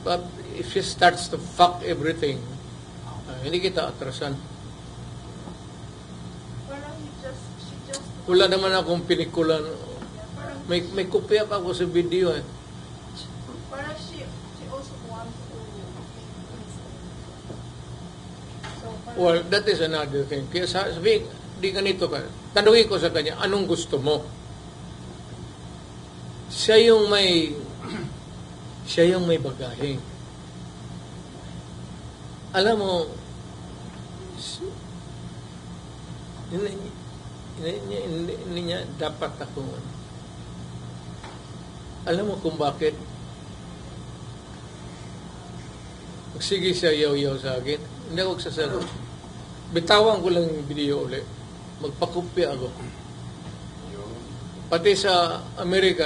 But if she starts to fuck everything, hindi kita atrasan. Parang she just... Wala naman akong pinikulan. Parang, May kopya pa ako sa video eh. parang she also wants to... So, parang, Well, that is another thing. Kaya sabihin, di ganito ka. Tanungin ko sa kanya, anong gusto mo? Siya yung may bagahe. Alam mo, hindi niya dapat ako. Alam mo kung bakit? Sige siya yaw-yaw sa akin. Hindi ako sasagot. Bitawan ko lang yung video ulit. Magpakopya ako. Pati sa Amerika,